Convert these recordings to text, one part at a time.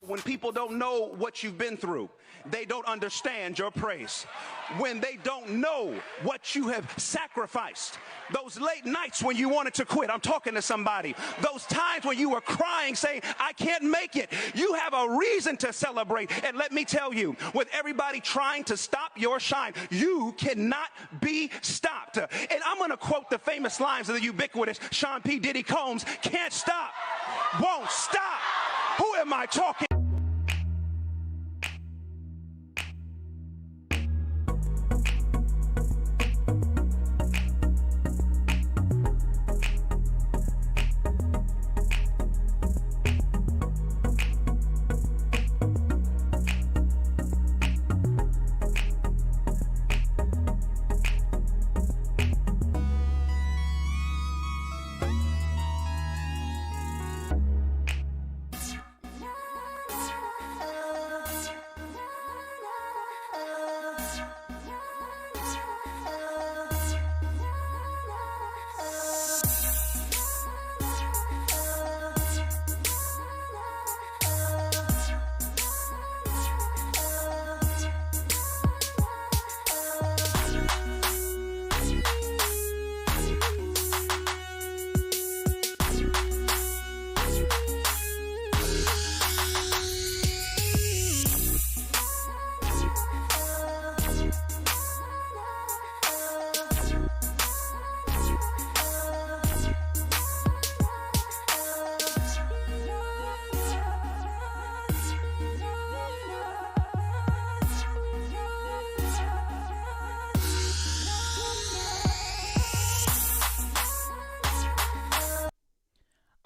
When people don't know what you've been through, they don't understand your praise. When they don't know what you have sacrificed, those late nights when you wanted to quit, I'm talking to somebody, those times when you were crying saying, I can't make it, you have a reason to celebrate. And let me tell you, with everybody trying to stop your shine, you cannot be stopped. And I'm going to quote the famous lines of the ubiquitous Sean P. Diddy Combs, can't stop, won't stop. Who am I talking?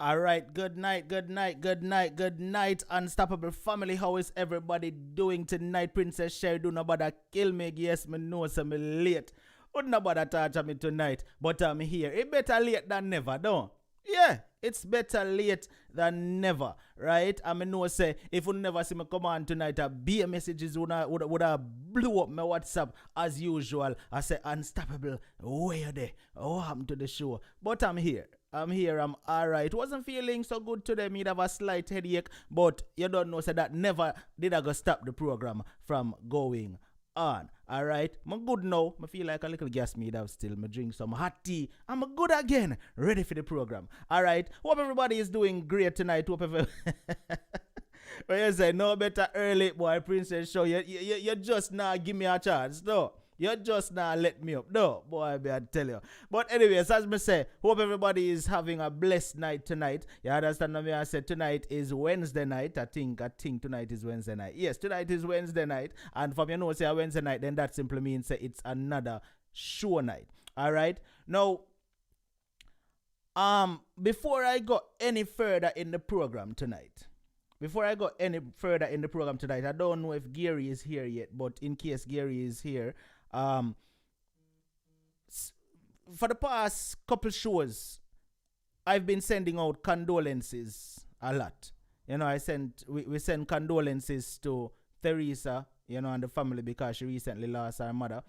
All right, good night, Unstoppable family. How is everybody doing tonight? Princess Sherry, do not bother kill me. Yes, me know some late. Would not bother touch me tonight, but I'm here. It better late than never, don't? Yeah, it's better late than never, right? I mean, no say if you never see me come on tonight, be messages would have blew up my WhatsApp as usual. I say Unstoppable, where you there? What happened to the show? But I'm here. I'm alright. Wasn't feeling so good today. Me have a slight headache, but you don't know, so that never did I go stop the program from going on. Alright, I'm good now. I feel like a little gas me have still. I drink some hot tea. I'm good again. Ready for the program. Alright, hope everybody is doing great tonight. Hope everybody well, you say no better early, boy, Princess Show. You just now give me a chance, no. You just now let me up. No, boy, I tell you. But anyways, as me say, hope everybody is having a blessed night tonight. You understand what I said? Tonight is Wednesday night. I think tonight is Wednesday night. Yes, tonight is Wednesday night. And from you know, say a Wednesday night, then that simply means say it's another show night. All right. Now, before I go any further in the program tonight, I don't know if Gary is here yet, but in case Gary is here, for the past couple shows, I've been sending out condolences a lot. You know, we send condolences to Theresa, you know, and the family because she recently lost her mother.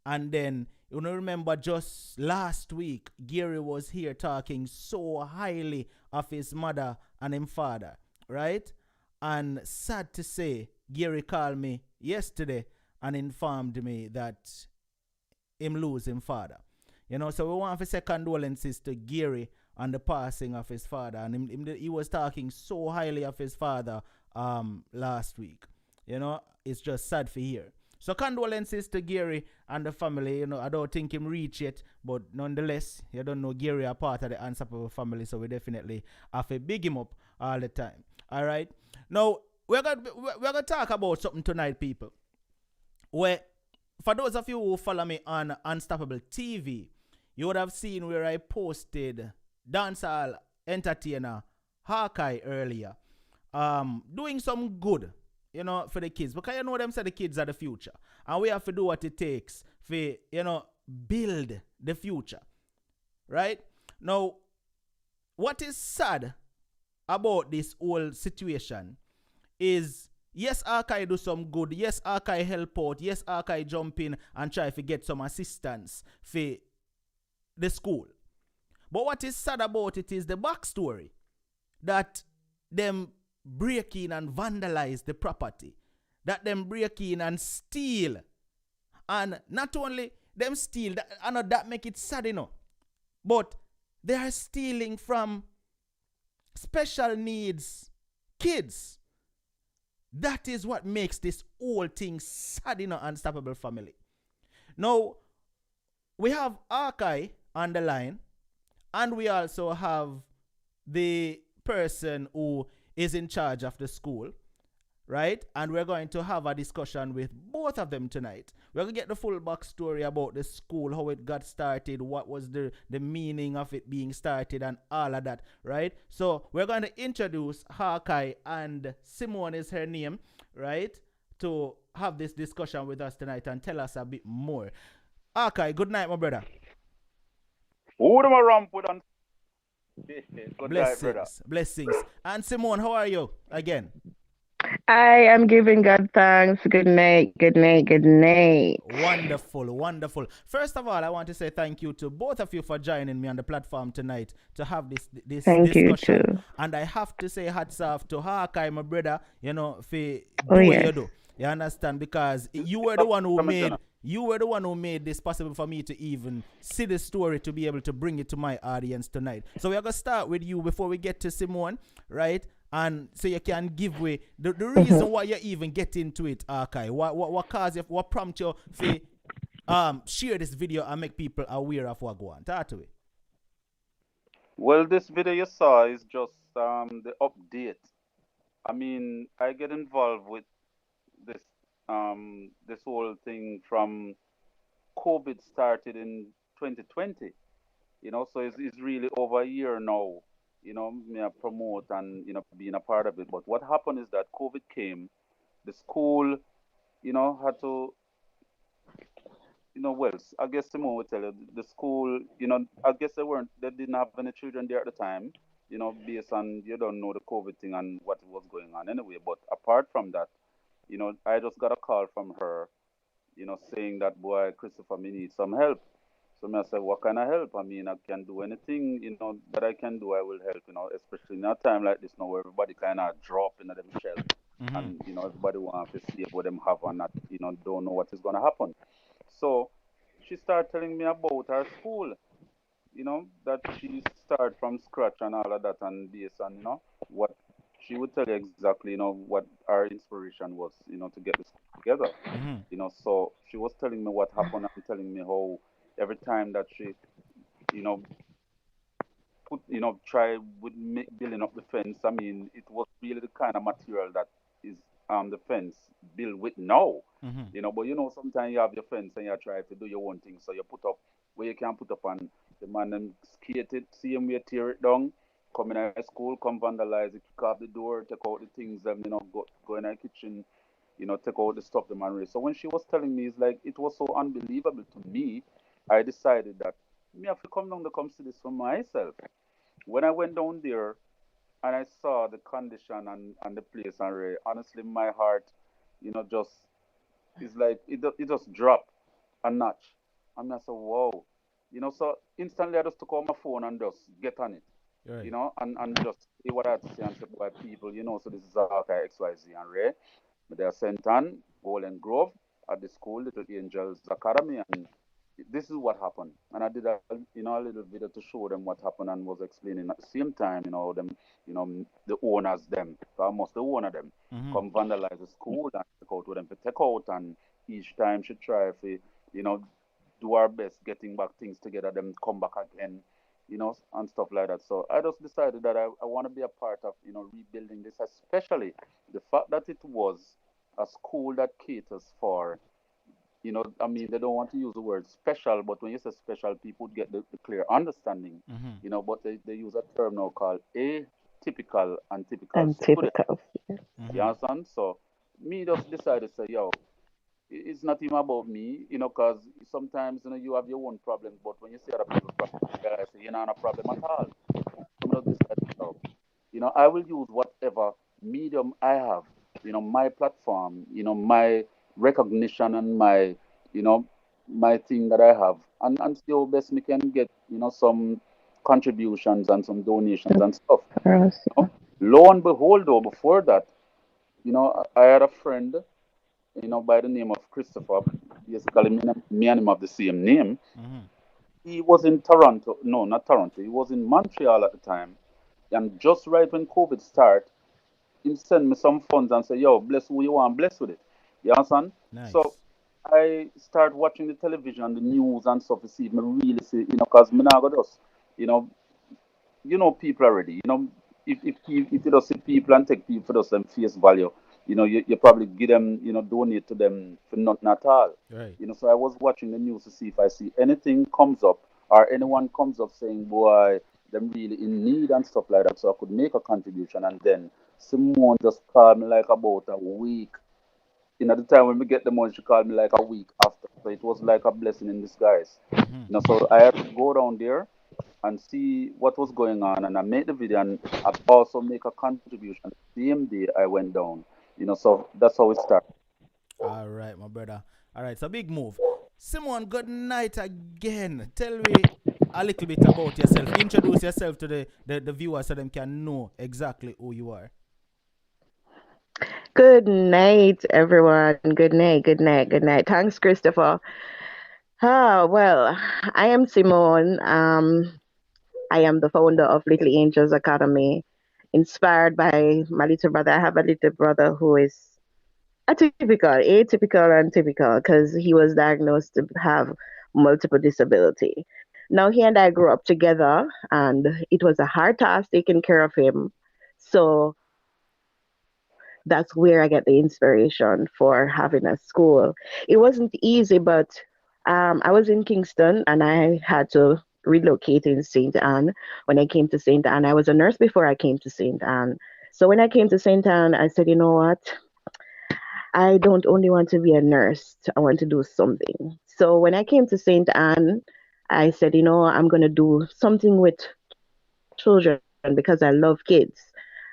And then, you know, remember just last week, Gary was here talking so highly of his mother and his father, right? And sad to say, Gary called me yesterday and informed me that him lose his father. You know, so we want to say condolences to Gary on the passing of his father. And he was talking so highly of his father last week. You know, it's just sad to hear. So condolences to Gary and the family. You know, I don't think him reach yet, but nonetheless, you don't know Gary are part of the Unstoppable family, so we definitely have to big him up all the time. All right. Now, we're gonna talk about something tonight, people. Where, for those of you who follow me on Unstoppable TV, you would have seen where I posted dancehall entertainer Hawkeye earlier, doing some good, you know, for the kids, because you know them say the kids are the future, and we have to do what it takes for, you know, build the future, right? Now, what is sad about this whole situation is, yes, Arkai do some good. Yes, Arkai help out. Yes, Arkai jump in and try to get some assistance for the school. But what is sad about it is the backstory that them break in and vandalize the property, that them break in and steal. And not only them steal, I know that make it sad, but they are stealing from special needs kids. That is what makes this whole thing sad, Unstoppable family. Now, we have Arkai on the line, and we also have the person who is in charge of the school, right? And we're going to have a discussion with both of them tonight. We're going to get the full backstory about the school, how it got started, what was the meaning of it being started, and all of that, right? So we're going to introduce Hakai, and Simone is her name, right? To have this discussion with us tonight and tell us a bit more. Hakai, good night, my brother. Good night, brother. Blessings. And Simone, how are you again? I am giving God thanks. Good night, good night, good night. Wonderful. First of all, I want to say thank you to both of you for joining me on the platform tonight to have this Thank discussion. you too. And I have to say hats off to Hakai, my brother, for do Oh, what yes. you do. You understand? Because you were the one who made this possible for me to even see the story, to be able to bring it to my audience tonight. So we're gonna start with you before we get to Simone, right? And so you can give way the reason why you even get into it, Arkai. What caused you, what prompt you to share this video and make people aware of what go on? Talk to me. Well, this video you saw is just the update. I mean, I get involved with this this whole thing from COVID started in 2020. So it's really over a year now. Me I promote and being a part of it. But what happened is that COVID came, the school, had to, well, I guess Simone would tell you the school, I guess they didn't have any children there at the time, based on you don't know the COVID thing and what was going on anyway. But apart from that, I just got a call from her, saying that boy, Christopher, me need some help. So me I said, what kind of help? I mean, I can do anything, that I can do, I will help, especially in a time like this now where everybody kind of drop in them shell and, everybody wants to see what them have and not, don't know what is going to happen. So she started telling me about her school, that she started from scratch and all of that and based on, what she would tell you exactly, what our inspiration was, to get this together. So she was telling me what happened and telling me how every time that she, put, try with building up the fence. I mean, it was really the kind of material that is the fence built with now. But sometimes you have your fence and you try to do your own thing. So you put up where you can put up and the man them skate it, see him we tear it down, come in high school, come vandalize it, kick off the door, take out the things, go in the kitchen, take out the stuff the man raised. So when she was telling me, it's like it was so unbelievable to me. I decided that me have to come down to come see this for myself. When I went down there and I saw the condition and the place and honestly my heart, just it's like it just dropped a notch. And I said, wow. So instantly I just took out my phone and just get on it. Right. And just see what I had to say and say, boy, people, so this is Arkai XYZ and Ray. They are sent on Golden Grove at the school, Little Angels Academy, and this is what happened. And I did a little video to show them what happened and was explaining at the same time, them, the owners, them, almost the owner, them, come vandalize the school and take out with them to take out. And each time she try to, do our best getting back things together, them come back again, and stuff like that. So I just decided that I want to be a part of, rebuilding this, especially the fact that it was a school that caters for, I mean, they don't want to use the word special, but when you say special, people get the clear understanding, but they use a term now called atypical and typical And student. typical. You understand? So me just decided to say, yo, it's not even about me, because sometimes, you have your own problems, but when you see other people's problems, I say, you're not a problem at all. I'm not decided, so, I will use whatever medium I have, my platform, my recognition and my, my thing that I have, and see how best we can get, some contributions and some donations and stuff. For us. Lo and behold, though, before that, I had a friend, by the name of Christopher. Basically, me and him have the same name. Mm-hmm. He was in Toronto. No, not Toronto. He was in Montreal at the time. And just right when COVID started, he sent me some funds and say, yo, bless who you want, bless with it. You understand? So Nice. I start watching the television, the news and stuff to see if me really see, because me now got us. You know, people already. If you just see people and take people for just them face value, you probably give them, donate to them for nothing at all. Right. So I was watching the news to see if I see anything comes up or anyone comes up saying, boy, them really in need and stuff like that, so I could make a contribution. And then someone just called me like about a week. The time when we get the money, she called me like a week after. So it was like a blessing in disguise. Mm-hmm. So I had to go down there and see what was going on, and I made the video, and I also make a contribution. The same day I went down. So that's how it started. All right, my brother. All right, it's a big move. Simon, good night again. Tell me a little bit about yourself. Introduce yourself to the viewers so them can know exactly who you are. Good night, everyone. Good night, good night, good night. Thanks, Christopher. Well, I am Simone. I am the founder of Little Angels Academy, inspired by my little brother. I have a little brother who is atypical, and typical, because he was diagnosed to have multiple disability. Now, he and I grew up together, and it was a hard task taking care of him. So that's where I get the inspiration for having a school. It wasn't easy, but I was in Kingston and I had to relocate in St. Anne. When I came to St. Anne, I was a nurse before I came to St. Anne. So when I came to St. Anne, I said, you know what? I don't only want to be a nurse, I want to do something. So when I came to St. Anne, I said, I'm going to do something with children because I love kids.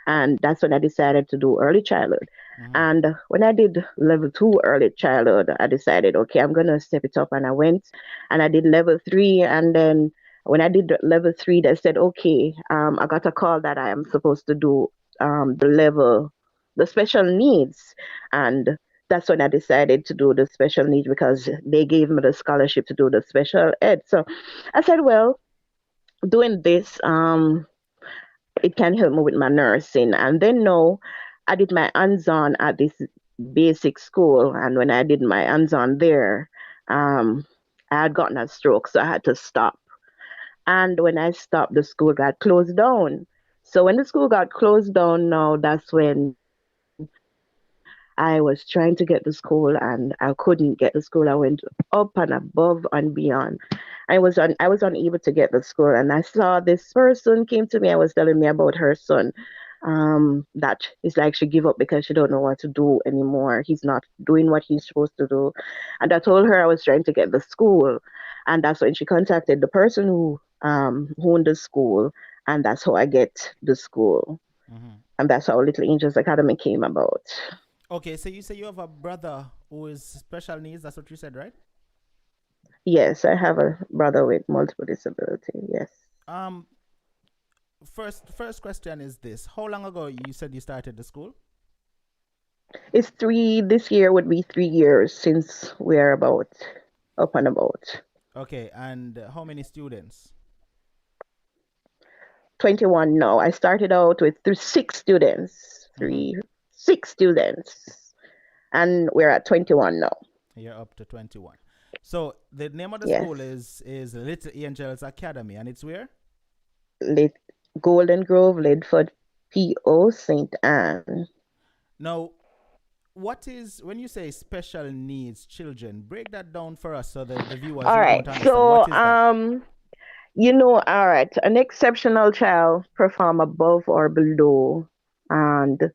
And that's when I decided to do early childhood. Mm-hmm. And when I did level 2 early childhood, I decided, okay, I'm going to step it up. And I went and I did level 3. And then when I did level 3, they said, okay, I got a call that I am supposed to do the special needs. And that's when I decided to do the special needs because they gave me the scholarship to do the special ed. So I said, well, doing this, it can help me with my nursing. And then no, I did my hands-on at this basic school, and when I did my hands-on there, I had gotten a stroke, so I had to stop. And when I stopped, the school got closed down. So when the school got closed down, now that's when I was trying to get to school and I couldn't get to school. I went up and above and beyond. I was unable to get to school, and I saw this person came to me and was telling me about her son. That it's like she give up because she don't know what to do anymore. He's not doing what he's supposed to do. And I told her I was trying to get the school, and that's when she contacted the person who owned the school, and that's how I get the school. Mm-hmm. And that's how Little Angels Academy came about. Okay, so you say you have a brother who is special needs. That's what you said, right? Yes, I have a brother with multiple disability. Yes. Um, first question is this: how long ago you said you started the school? This year would be 3 years since we're about up and about. Okay, and how many students? 21 now. I started out with six students, Mm-hmm. six students, and we're at 21 now. You're up to 21. So the name of the Yes. school is Little Angels Academy, and it's where? Lit Golden Grove, Lidford, PO, St. Anne. Now, what is when you say special needs children? Break that down for us so the viewers All who right. don't understand So, what is that. all right, an exceptional child perform above or below. And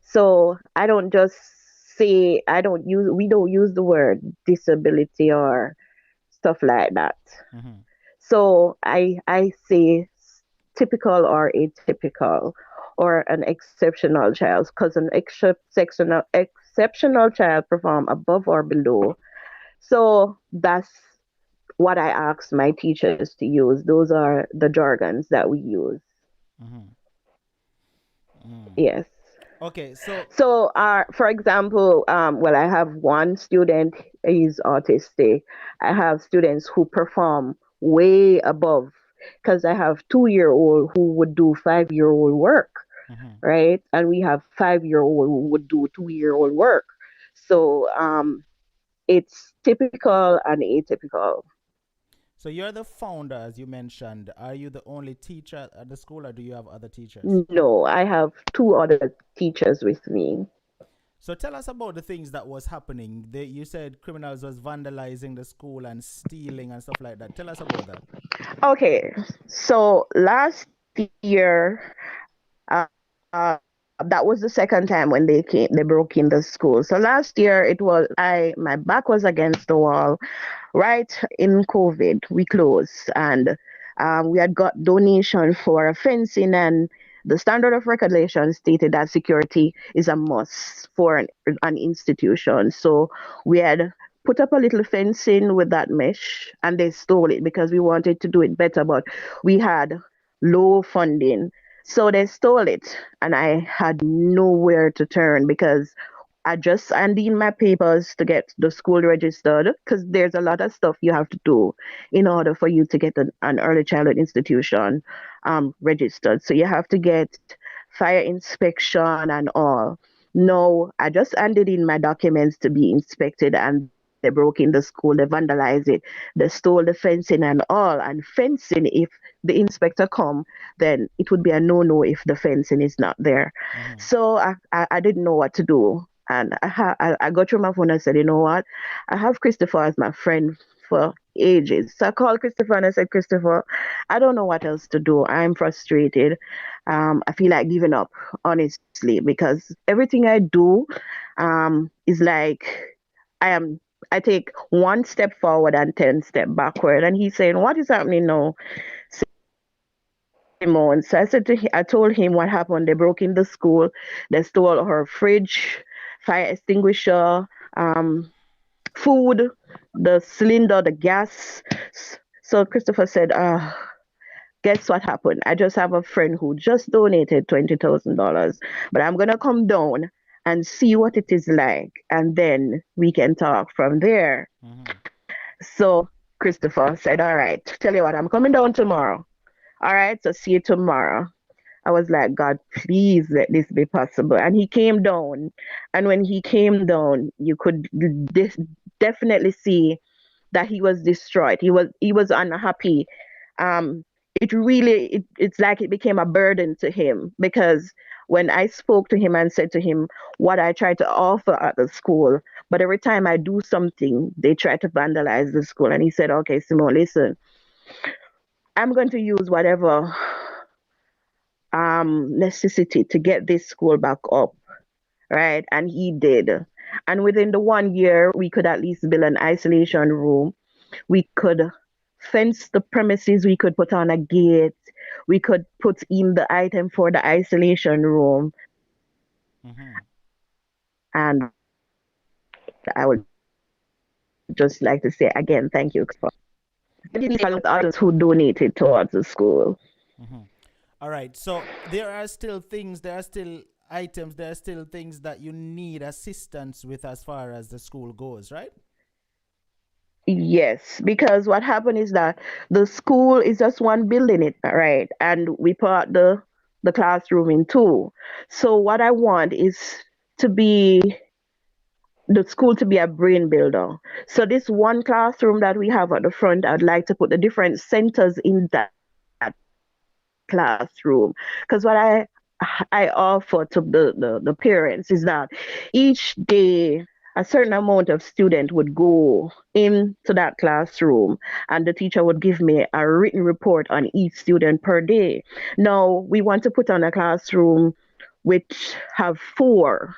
so I don't just say, we don't use the word disability or stuff like that. Mm-hmm. So I say typical or atypical or an exceptional child, because an exceptional child perform above or below. So that's what I ask my teachers to use. Those are the jargons that we use. Mm-hmm. Yes. Okay, so So, for example, well, I have one student, he's autistic. I have students who perform way above, because I have 2-year-old who would do 5-year-old work, right? And we have 5-year-old who would do 2-year-old work. So, it's typical and atypical. so you're the founder, as you mentioned. Are you the only teacher at the school, or do you have other teachers? No, I have 2 other teachers with me. So tell us about the things that was happening. You said criminals was vandalizing the school and stealing and stuff like that. Tell us about that. Okay, so last year, uh, uh, that was the second time when they came, they broke in the school. So last year it was my back was against the wall. Right in COVID, we closed, and we had got donation for a fencing, and the standard of regulation stated that security is a must for an institution. So we had put up a little fencing with that mesh, and they stole it because we wanted to do it better, but we had low funding. So they stole it, and I had nowhere to turn because I just handed in my papers to get the school registered, because there's a lot of stuff you have to do in order for you to get an early childhood institution registered. So you have to get fire inspection and all. No, I just handed in my documents to be inspected, and they broke in the school, they vandalized it, they stole the fencing and all. And fencing, if the inspector come, then it would be a no-no if the fencing is not there. So I didn't know what to do. And I got through my phone and said, you know what? I have Christopher as my friend for ages. So I called Christopher and I said, Christopher, I don't know what else to do. I'm frustrated. I feel like giving up, honestly, because everything I do is like I take one step forward and 10 step backward. And he's saying, what is happening now, Simone? So I told him what happened. They broke in the school. They stole her fridge, fire extinguisher, food, the cylinder, the gas. So Christopher said, guess what happened? I just have a friend who just donated $20,000, but I'm going to come down and see what it is like, and then we can talk from there. So Christopher said, all right, tell you what, I'm coming down tomorrow. All right, so see you tomorrow. I was like, God, please let this be possible. And he came down. And when he came down, you could definitely see that he was destroyed. He was unhappy. It's like it became a burden to him, because when I spoke to him and said to him what I tried to offer at the school, but every time I do something, they try to vandalize the school. And he said, okay, Simone, listen, I'm going to use whatever necessity to get this school back up, right? And he did. And within the 1 year, we could at least build an isolation room. We could fence the premises. We could put on a gate. We could put in the item for the isolation room. And I would just like to say again, thank you for others who donated towards the school. All right. So there are still things, there are still items, there are still things that you need assistance with as far as the school goes, right? Yes, because what happened is that the school is just one building, right? And we put the classroom in two. So what I want is to be the school to be a brain builder. So this one classroom that we have at the front, I'd like to put the different centers in that classroom. Because what I offer to the parents is that each day a certain amount of student would go into that classroom, and the teacher would give me a written report on each student per day. Now we want to put on a classroom which have 4.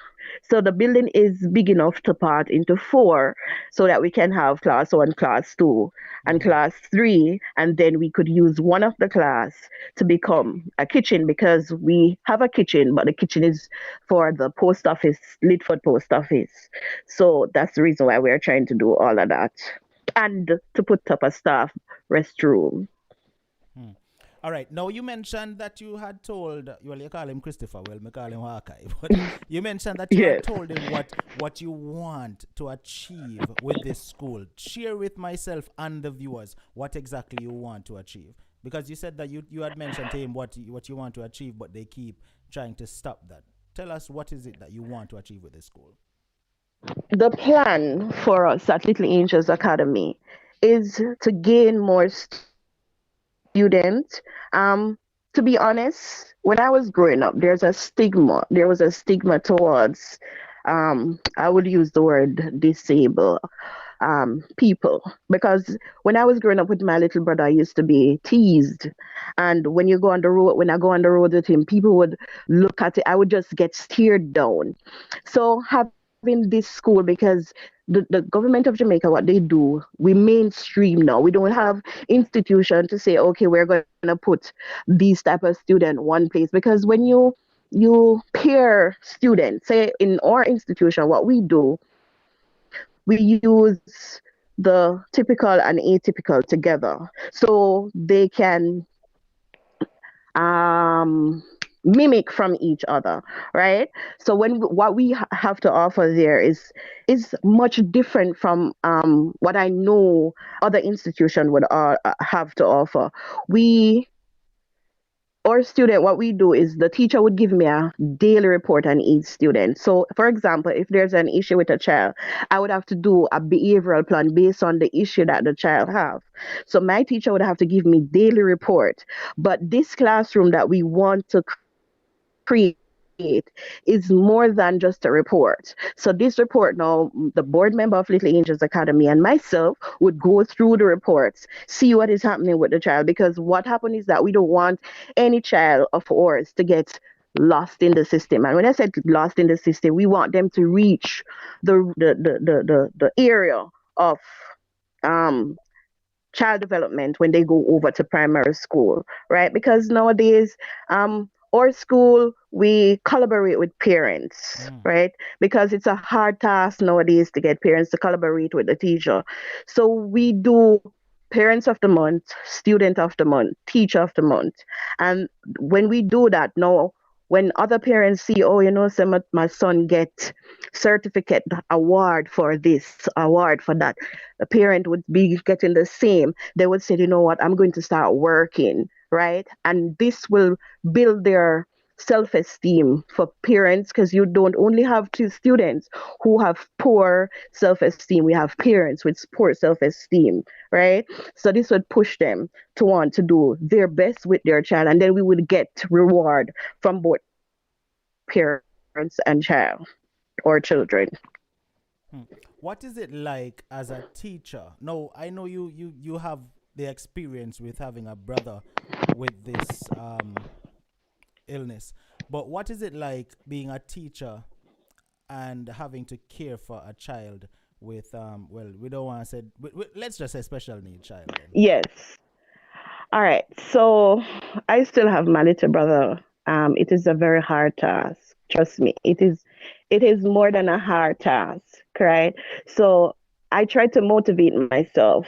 So the building is big enough to part into 4, so that we can have class 1, class 2, and class 3, and then we could use one of the class to become a kitchen, because we have a kitchen, but the kitchen is for the post office, Lidford Post Office. So that's the reason why we're trying to do all of that, and to put up a staff restroom. All right. Now you mentioned that you had told, well, you call him Christopher. Well, me call him Hawkeye. But you mentioned that you had Yes. told him what you want to achieve with this school. Share with myself and the viewers what exactly you want to achieve, because you said that you had mentioned to him what you want to achieve, but they keep trying to stop that. Tell us, what is it that you want to achieve with this school? The plan for us at Little Angels Academy is to gain more students. To be honest, when I was growing up, there's a stigma. There was a stigma towards, I would use the word disabled people, because when I was growing up with my little brother, I used to be teased. And when you go on the road, when I go on the road with him, people would look at it. I would just get stared down. So having this school, because the government of Jamaica, what they do, we mainstream now. We don't have institution to say, okay, we're going to put these type of student one place, because when you pair students, say in our institution, what we do, we use the typical and atypical together so they can mimic from each other, right? So what we have to offer there is much different from what I know other institution would have to offer. We Our student, what we do is the teacher would give me a daily report on each student. So, for example, if there's an issue with a child, I would have to do a behavioral plan based on the issue that the child have. So my teacher would have to give me daily report. But this classroom that we want to create is more than just a report. So this report now, the board member of Little Angels Academy and myself would go through the reports, see what is happening with the child, because what happened is that we don't want any child of ours to get lost in the system. And when I said lost in the system, we want them to reach the area of um child development when they go over to primary school, right? Because nowadays, our school, we collaborate with parents, right? Because it's a hard task nowadays to get parents to collaborate with the teacher. So we do parents of the month, student of the month, teacher of the month. And when we do that now, when other parents see, oh, so my son get certificate award for this, award for that, the parent would be getting the same. They would say, you know what, I'm going to start working, right? And this will build their self-esteem for parents, because you don't only have two students who have poor self-esteem. We have parents with poor self-esteem, right? So this would push them to want to do their best with their child, and then we would get reward from both parents and child or children. What is it like as a teacher? No, I know you have the experience with having a brother with this illness, but what is it like being a teacher and having to care for a child with well, we don't want to say, let's just say special needs child then. Yes. All right. So I still have my little brother. It is a very hard task. Trust me. It is more than a hard task, right? So I try to motivate myself.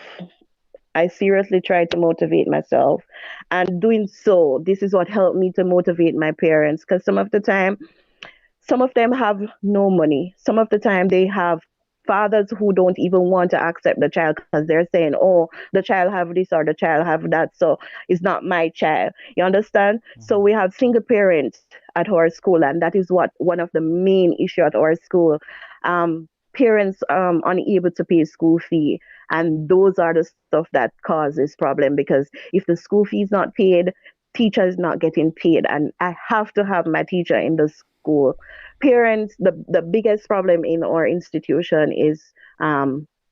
I seriously try to motivate myself. And doing so, this is what helped me to motivate my parents. Because some of them have no money. Some of the time they have fathers who don't even want to accept the child, because they're saying, oh, the child have this or the child have that, so it's not my child. You understand? So we have single parents at our school, and that is what one of the main issue at our school. Parents unable to pay school fee, and those are the stuff that causes problem, because if the school fee is not paid, teacher is not getting paid, and I have to have my teacher in the school. Parents, the biggest problem in our institution is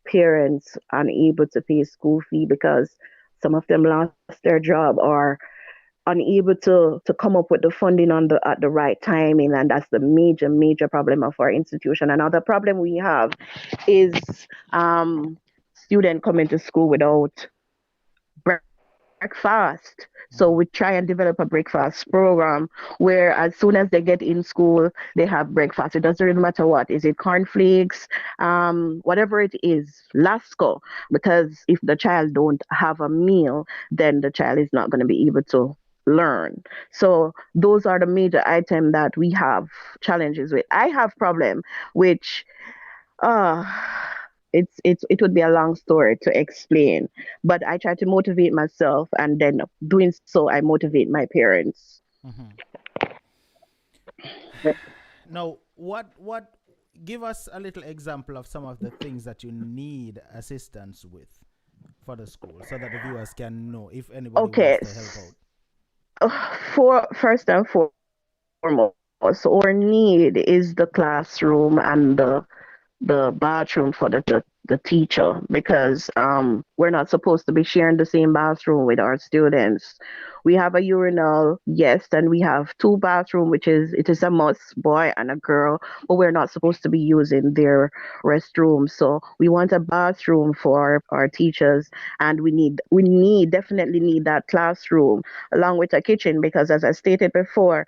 parents unable to pay school fee, because some of them lost their job or unable to come up with the funding at the right timing, and that's the major problem of our institution. Another problem we have is student coming to school without fast. So we try and develop a breakfast program where as soon as they get in school, they have breakfast. It doesn't really matter what. Is it cornflakes? Whatever it is, Lasco. Because if the child don't have a meal, then the child is not going to be able to learn. So those are the major items that we have challenges with. I have problem which uh it would be a long story to explain, but I try to motivate myself, and then doing so, I motivate my parents. Now, what? Give us a little example of some of the things that you need assistance with for the school, so that the viewers can know if anybody Okay, wants to help out. for first and foremost, our need is the classroom and the bathroom for the teacher, because we're not supposed to be sharing the same bathroom with our students. We have a urinal, yes, and we have two bathroom, which is it is a must, boy and a girl, but we're not supposed to be using their restroom. So we want a bathroom for our teachers, and we definitely need that classroom along with a kitchen, because as I stated before,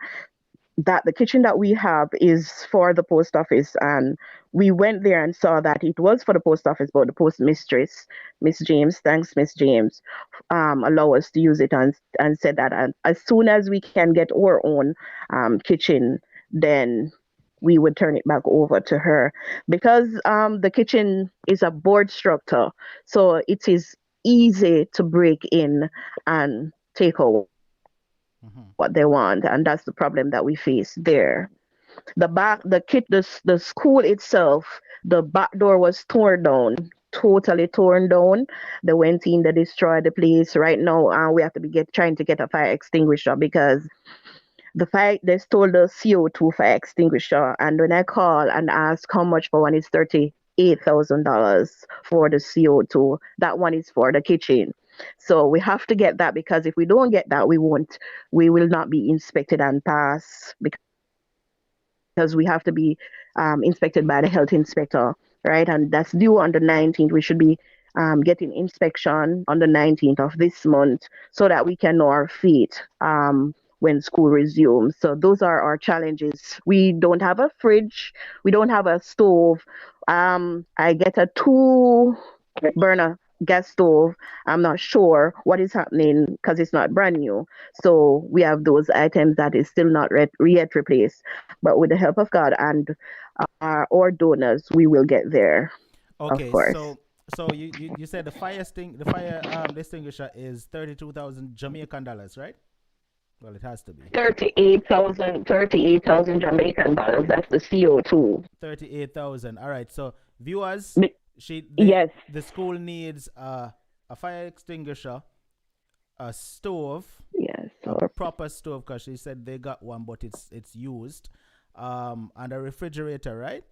that the kitchen that we have is for the post office, and we went there and saw that it was for the post office, but the post mistress, Miss James, thanks Miss James, allow us to use it, and said that as soon as we can get our own kitchen, then we would turn it back over to her, because the kitchen is a board structure, so it is easy to break in and take out what they want, and that's the problem that we face there. The school itself, the back door was torn down, totally torn down. They went in, they destroyed the place. Right now, we have to be trying to get a fire extinguisher, because they stole the CO2 fire extinguisher, and when I call and ask how much for one, it's $38,000 for the CO2. That one is for the kitchen. So we have to get that, because if we don't get that, we will not be inspected and pass, because we have to be inspected by the health inspector, right? And that's due on the 19th. We should be getting inspection on the 19th of this month, so that we can know our feet when school resumes. So those are our challenges. We don't have a fridge. We don't have a stove. I get a two burner gas stove. I'm not sure what is happening, because it's not brand new. So we have those items that is still not yet replaced. But with the help of God and our donors, we will get there, of Okay, course. so you said the fire extinguisher is 32,000 Jamaican dollars, right? Well, it has to be 38,000 Jamaican dollars. That's the CO2. 38,000. All right. So viewers, Yes. the school needs a fire extinguisher, a stove, Yes. a proper stove, because she said they got one, but it's used, and a refrigerator, right?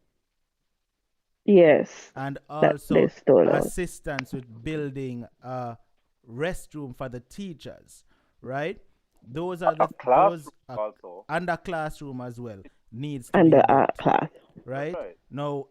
Yes. And They also stole us. assistance with building a restroom for the teachers, right? Those are the Classroom also. and a classroom as well needs to And be the built, class. right? Right. Now,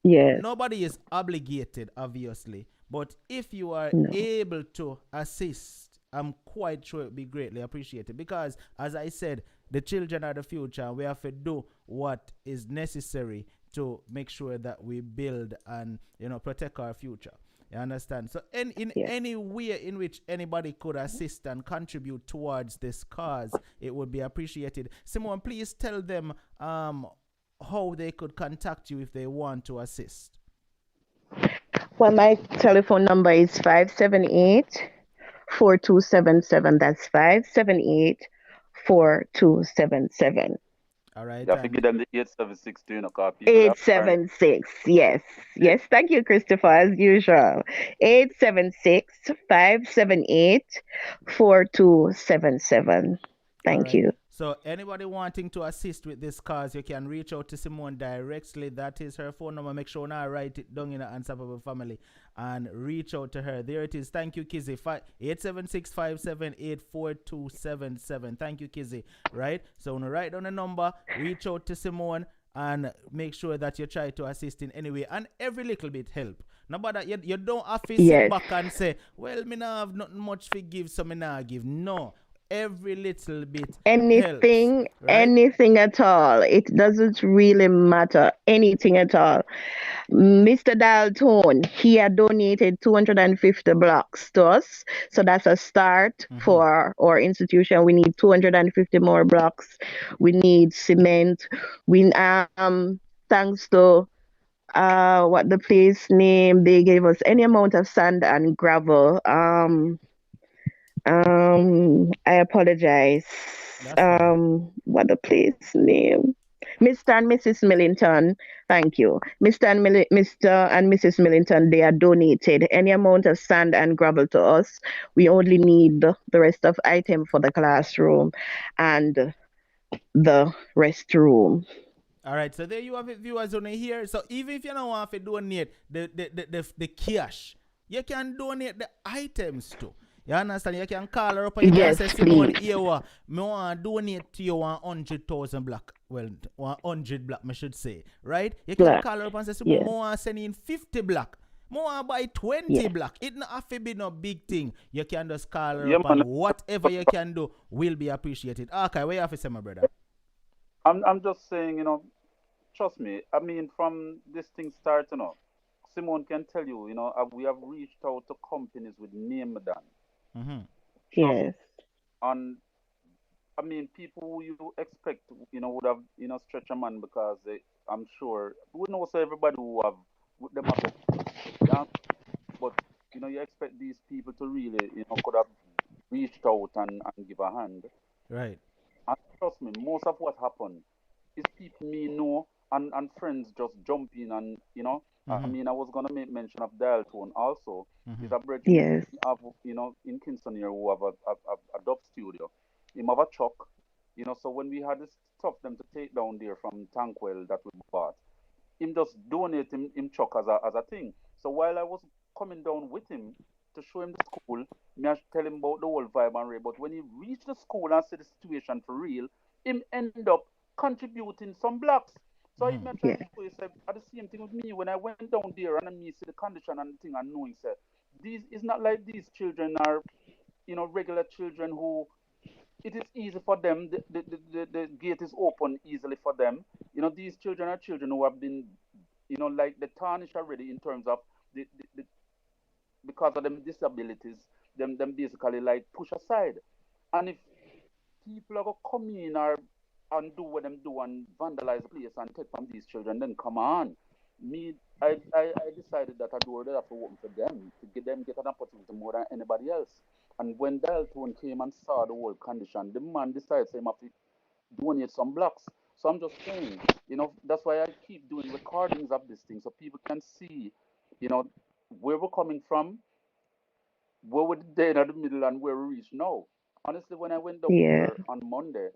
Yes. nobody is obligated, obviously, but if you are No. able to assist, I'm quite sure it would be greatly appreciated, because, as I said, the children are the future, and we have to do what is necessary to make sure that we build and protect our future. You understand? So in any way in which anybody could assist and contribute towards this cause, it would be appreciated. Simone, please tell them how they could contact you if they want to assist. Well, my telephone number is 578-4277. That's 578-4277. All right. You have to give them the 876 too, because people have 876. Yes. Yes. Thank you, Christopher, as usual. 876-578-4277. Thank you. So anybody wanting to assist with this cause, you can reach out to Simone directly. That is her phone number. Make sure now write it down in the Unstoppable family and reach out to her. There it is. Thank you, Kizzy. 876-578-4277. Thank you, Kizzy. Right? So when you write down the number, reach out to Simone and make sure that you try to assist in any way. And every little bit help. Nobody, you don't have to sit Yes. back and say, well, me not have nothing much to give, so me not give. No. Every little bit helps. Anything, Right? anything at all. It doesn't really matter. Anything at all. Mr. Dalton, he had donated 250 blocks to us. So that's a start for our institution. We need 250 more blocks. We need cement. We thanks to what the place name, they gave us any amount of sand and gravel. I apologize. That's fine. What the place name? Mr. and Mrs. Millington, thank you. Mr. and Mrs. Millington, they are donated any amount of sand and gravel to us. We only need the rest of item for the classroom and the restroom. All right, so there you have it, viewers on here. So even if you don't want to donate the cash, you can donate the items too. You understand? You can call her up and you Yes, can say, Simone, please. here, me want to donate to you 100,000 block. Well, 100 block, I should say. Right? You can Black. call her up and say, Simone, Yes. I want to send in 50 block. I want to buy 20 Yeah. block. It not have to be no big thing. You can just call her Yeah, up man. and whatever you can do will be appreciated. Okay, what you have to say, my brother? I'm just saying, trust me. I mean, from this thing start, Simone can tell you, we have reached out to companies with name done. Mm-hmm. Trust me. Yes. And I mean, people who you expect, would have, stretch a man because I'm sure we know so everybody who have them have yeah, but you expect these people to really, could have reached out and give a hand. Right. And trust me, most of what happened is people me know and friends just jump in and I Mm-hmm. mean I was gonna make mention of Dial Tone also. Mm-hmm. Is a brethren Yes. have in Kingston here who have a dub studio. Him have a truck, so when we had this stuff them to take down there from Tankwell that we bought, him just donate him truck as a thing. So while I was coming down with him to show him the school, me I tell him about the whole vibe and rate. But when he reached the school and see the situation for real, him end up contributing some blocks. So he Mm-hmm. may try Yeah. to show you say the same thing with me when I went down there and I me see the condition and the thing and knowing say these is not like these children are regular children who it is easy for them. The gate is open easily for them. These children are children who have been, like the tarnish already in terms of the because of them disabilities, them basically like push aside. And if people are gonna come in or and do what them do and vandalize the place and take from these children, then come on. Me, I decided that I do that for working for them to get an opportunity more than anybody else. And when Dalton came and saw the whole condition, the man decided to him have to donate some blocks. So I'm just saying, that's why I keep doing recordings of this thing so people can see, you know, where we're coming from, where we're there in the middle, and where we reach now. Honestly, when I went down Yeah. there on Monday,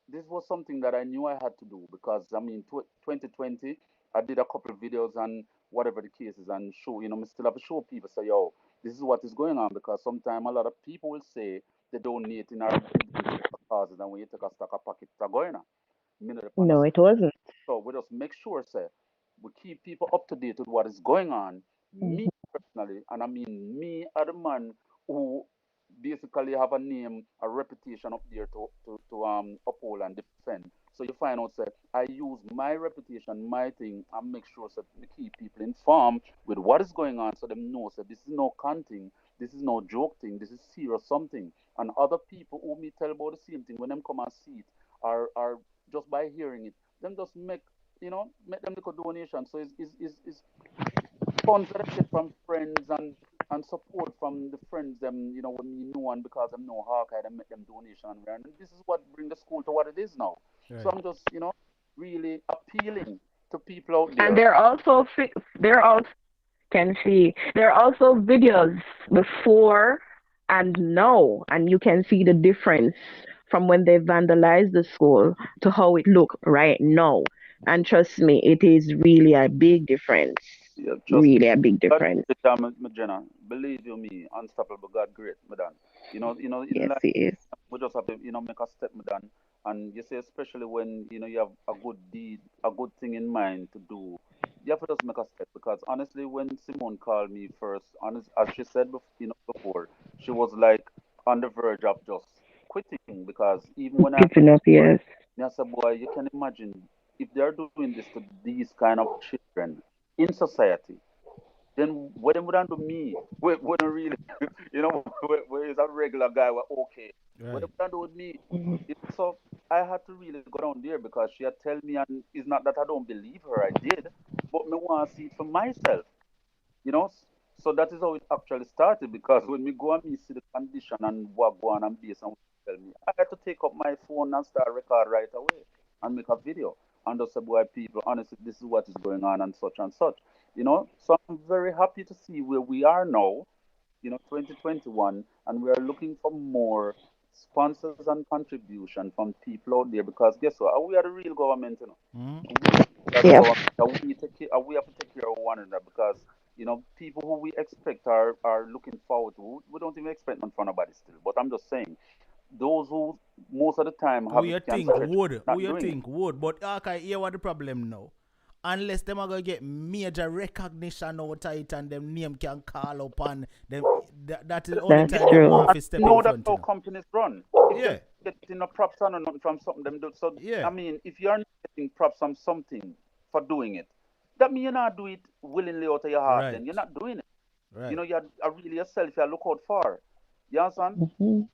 this was something that I knew I had to do because I mean, 2020, I did a couple of videos and whatever the case is, and show, me still have to show people say, yo, this is what is going on because sometimes a lot of people will say they donate in our causes, and when you take a stack of pockets, are going on. Minute upon the No, it street. wasn't. So we just make sure, say, we keep people up to date with what is going on. Me Mhm. personally, and I mean me are the man who basically have a name, a reputation up there to uphold and defend. So you find out, say, I use my reputation, my thing, and make sure that we keep people informed with what is going on, so them know, say, this is no conting, this is no joke thing, this is serious something. And other people who me tell about the same thing when them come and see it, are just by hearing it, them just make them make a donation. So it's funds that I get from friends and support from the friends them, when me know and because them know Hawkeye, them make them donation and this is what bring the school to what it is now. So Right. I'm just, really appealing to people out And there. there also can see there are also videos before and now, and you can see the difference from when they vandalized the school to how it look right now. And trust me, it is really a big difference. Yeah, trust me. Really a big God difference. great, Jenna. Believe you me, unstoppable God great, madam. In Yes, life it is. we just have to, make a step, madam. And you say especially when, you have a good deed, a good thing in mind to do, you have to just make a step because honestly, when Simone called me first, honest, as she said before, she was like on the verge of just quitting because even when I Giving up, her, yes. I said, boy, you can imagine if they're doing this to these kind of children in society, then what they would do me? Wouldn't really, where is a regular guy? Well, okay, what they Right. would do with me? Mhm. So I had to really go down there because she had tell me, and it's not that I don't believe her, I did, but me want to see it for myself, you know. So that is how it actually started because when me go and me see the condition and what go on and based on what you tell me, I had to take up my phone and start record right away and make a video and just say, boy, people, honestly, this is what is going on and such and such, you know. So I'm very happy to see where we are now, 2021, and we are looking for more sponsors and contribution from people out there because guess what? We are the real government, you know. Mm. We are the Yep. government. We have to take care of one another because people who we expect are looking forward to. We don't even expect none from nobody still. But I'm just saying, those who most of the time Who have you it can think stretch, would? Who not you doing it. think would? But okay, here what the problem now. Unless them are gonna get major recognition out of it and them name can call upon them, that is the only That's time them true. want And to step you in know that's front, how companies run. If Yeah, them getting no props on or nothing from something them do, so I yeah, mean, if you are not getting props on something for doing it, that means you not do it willingly out of your heart. right, Then you're not doing it. right. You're really yourself. You look out for. You understand? Mhm.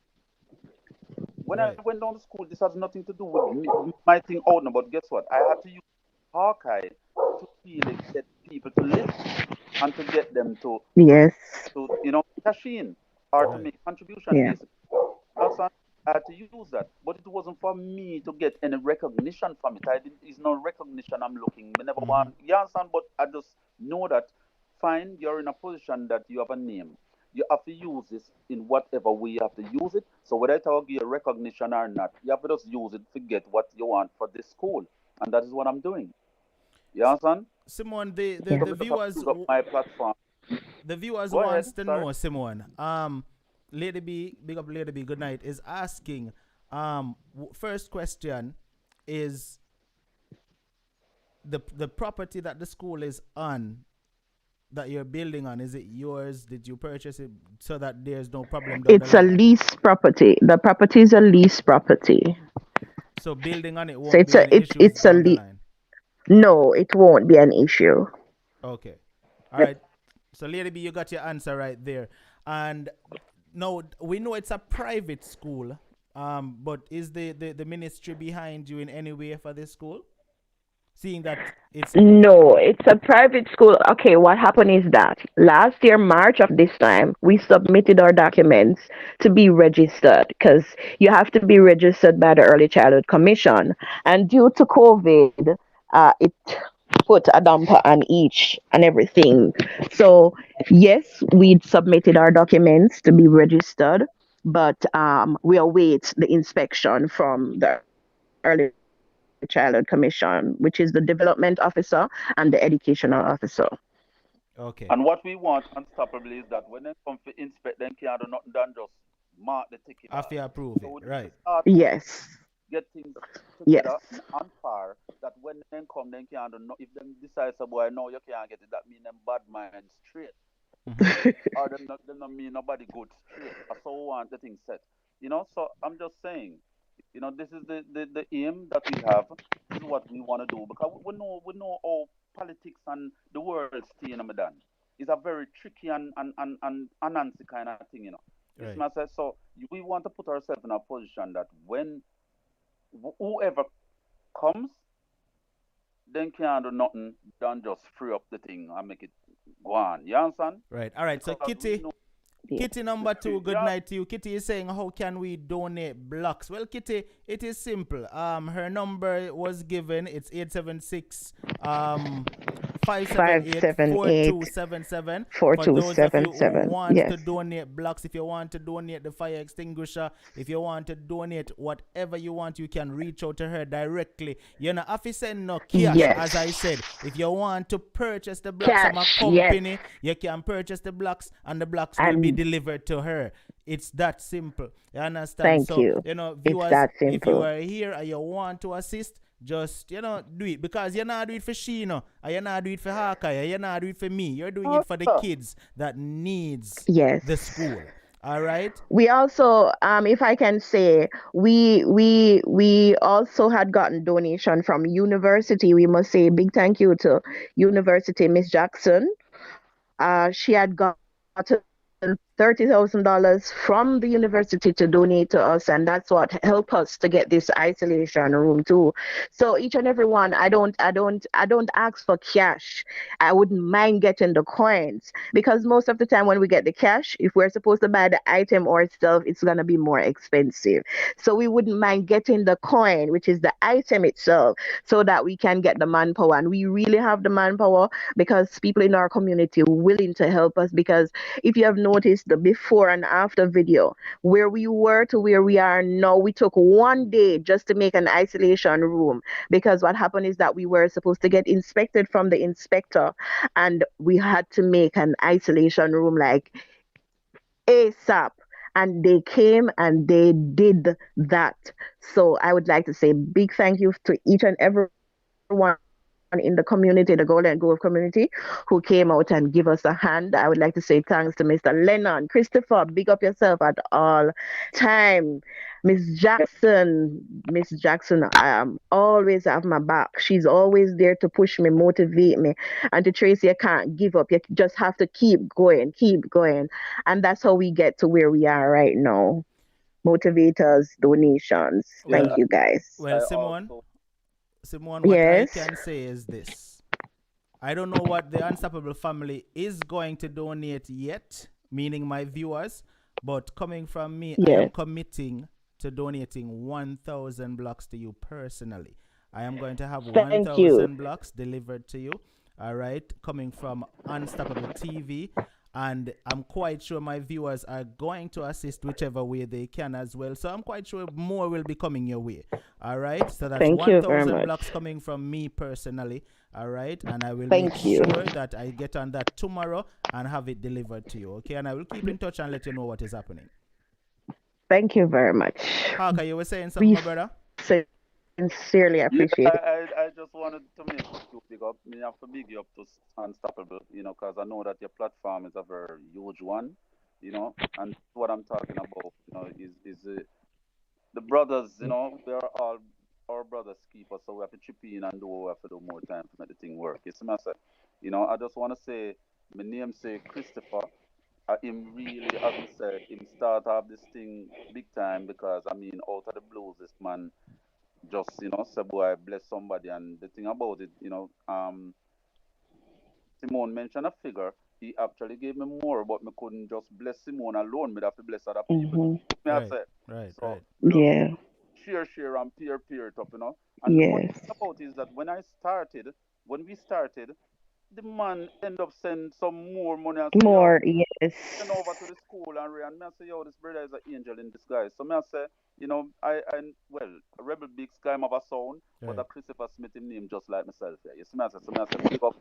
When I Right. went down to school, this has nothing to do with me, my thing out now. But guess what? I had to use Hawkeye to really get people to listen and to get them Yes. cash in or to Right. make contribution Yeah. basically. That's why I had to use that. But it wasn't for me to get any recognition from it. It's no recognition I'm looking. I never Mm-hmm. want. You understand? But I just know that fine, you're in a position that you have a name. You have to use this in whatever way you have to use it. So whether it will give you recognition or not, you have to just use it to get what you want for this school. And that is what I'm doing. You understand? Simone, the, the, Yeah. So the we just have to viewers use up my platform. the viewers Go ahead. wants to Sorry. know, Simone. Lady B, big up Lady B, good night, is asking, first question is the property that the school is on, that you're building on, is it yours? Did you purchase it so that there's no problem down the It's a line? lease property. The property is a lease property. So building on it So won't be any issues it's a down the lease. line. No, it won't be an issue. Okay. All right. So Lady B, you got your answer right there. And now we know it's a private school. But is the ministry behind you in any way for this school? Seeing that it's No, it's a private school. Okay, what happened is that last year, March of this time, we submitted our documents to be registered because you have to be registered by the Early Childhood Commission. And due to COVID, it put a damper on each and everything. So, yes, we submitted our documents to be registered, but we await the inspection from the Early Childhood Commission, which is the development officer and the educational officer. okay. And what we want unstoppably is that when they come to inspect, them can't do nothing than just mark the ticket off. After you approve So it, we need to right? start now, Yes, get things yes. together and on par that when they come, they can't do no. If them decide, so boy, no, you can't get it, that mean them bad mind straight. Mm-hmm. Or them not mean nobody good straight. I so want the thing set. So I'm just saying, this is the aim that we have. This is what we want to do because we know how politics and the world stay in Ramadan. It's a very tricky and unanswered kind of thing. This Right. man says so. We want to put ourselves in a position that when whoever comes, then can't do nothing than just free up the thing and make it go on. You understand? Right. All right. So Because we Kitty, know Yeah. Kitty number two, good yeah. night to you. Kitty is saying, how can we donate blocks? Well, Kitty, it is simple. Her number was given. It's 876 578 578 4277. For those of you who 4277. want Yes. to donate blocks, if you want to donate the fire extinguisher, if you want to donate whatever you want, you can reach out to her directly. You know, if you send no cash, as I said, Yes. if you want to purchase the blocks from a Cash. Yes. company, you can purchase the blocks and the blocks will be And delivered to her. It's that simple. You understand? thank So, you. It's viewers, that if you simple. are here and you want to assist, just do it, because you're not do it for Sheena, or you're not do it for Hawkeye, or you're not do it for me. You're doing it for the kids that needs Yes. the school. All right. We also, if I can say, we also had gotten donation from university. We must say big thank you to University Miss Jackson. She had gotten $30,000 from the university to donate to us, and that's what helped us to get this isolation room too. So each and every one, I don't ask for cash. I wouldn't mind getting the coins, because most of the time when we get the cash, if we're supposed to buy the item or itself, it's gonna be more expensive. So we wouldn't mind getting the coin, which is the item itself, so that we can get the manpower. And we really have the manpower, because people in our community are willing to help us. Because if you have noticed the before and after video, where we were to where we are now, we took one day just to make an isolation room, because what happened is that we were supposed to get inspected from the inspector, and we had to make an isolation room like ASAP. And they came and they did that. So I would like to say big thank you to each and every one in the community, the Golden Grove community, who came out and give us a hand. I would like to say thanks to Mr. Lennon, Christopher, big up yourself at all time. Miss Jackson, always have my back. She's always there to push me, motivate me. And to Tracy, you can't give up. You just have to keep going, keep going. And that's how we get to where we are right now. Motivators, donations. Thank you guys. Well, Simone, what Yes. I can say is this. I don't know what the Unstoppable family is going to donate yet, meaning my viewers, but coming from me, I am committing to donating 1,000 blocks to you personally. I am going to have 1,000 blocks delivered to you, all right, coming from Unstoppable TV. And I'm quite sure my viewers are going to assist whichever way they can as well. So I'm quite sure more will be coming your way. All right. So that's 1,000 blocks coming from me personally. All right. And I will make sure that I get on that tomorrow and have it delivered to you. Okay. And I will keep in touch and let you know what is happening. Thank you very much. Hawker, you were saying something, my brother? Sincerely appreciate it. I just wanted to make you big up. I have to big you up to Unstoppable, because I know that your platform is a very huge one, and what I'm talking about, is the brothers, they're all our brothers keepers, so we have to chip in and do what we have to do more time to make the thing work. You see me, I say, I just want to say, my name say Christopher. Him really, as I said, him start off this thing big time, because out of the blues, this man just say boy bless somebody. And the thing about it, Simone mentioned a figure. He actually gave me more, but me couldn't just bless Simone alone. Me have to bless other people. Right. Yeah. Share and peer it up, And the funny thing about it is that when we started, the man end up sending some more money and send over to the school. And me I say, yo, this brother is an angel in disguise. So me I say, a Rebel Big Sky have a sound, but a Christopher Smith him name just like myself. Yeah. You see me I say, so me I say, big up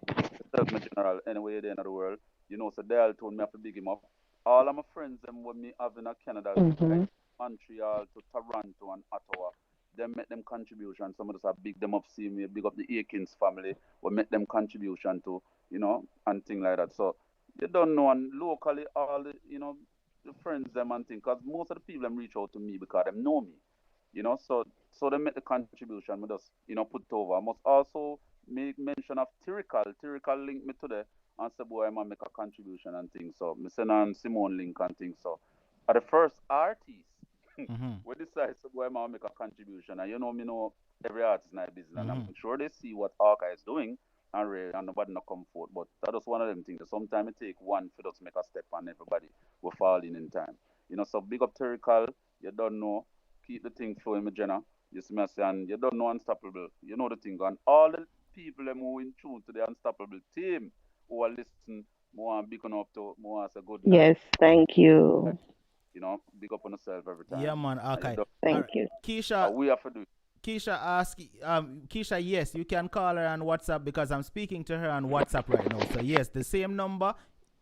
myself, my general, anyway, the end of the world. So they all told me I have to big him up. All of my friends, them when me have in Canada, like Montreal to Toronto and Ottawa, them make them contribution. Some of us have big them up, see me, big up the Akins family, we make them contribution to, and things like that. So you don't know, and locally all the, the friends them and things, because most of the people them reach out to me because they know me, so they make the contribution with us, put it over. I must also make mention of Tirical link me today and say, boy, I might make a contribution and things. So me send on Simone link and things. So at the first artist, we decide to go and make a contribution. And me know every artist in my business, and I'm sure they see what Arca is doing, and nobody not come forward. But that is one of them things. Sometimes it take one for us to make a step, and everybody will fall in time. So big up Terrical. You don't know. Keep the thing flowing, Jenna. You see me say, and you don't know Unstoppable. You know the thing. And all the people who in tune to the Unstoppable team who are listening, more and big up to more as a good night. Yes, thank you. Big up on yourself every time. Yeah, man. Okay. Thank you. Keisha, we have to do it. Keisha ask, Keisha, yes, you can call her on WhatsApp, because I'm speaking to her on WhatsApp right now. So yes, the same number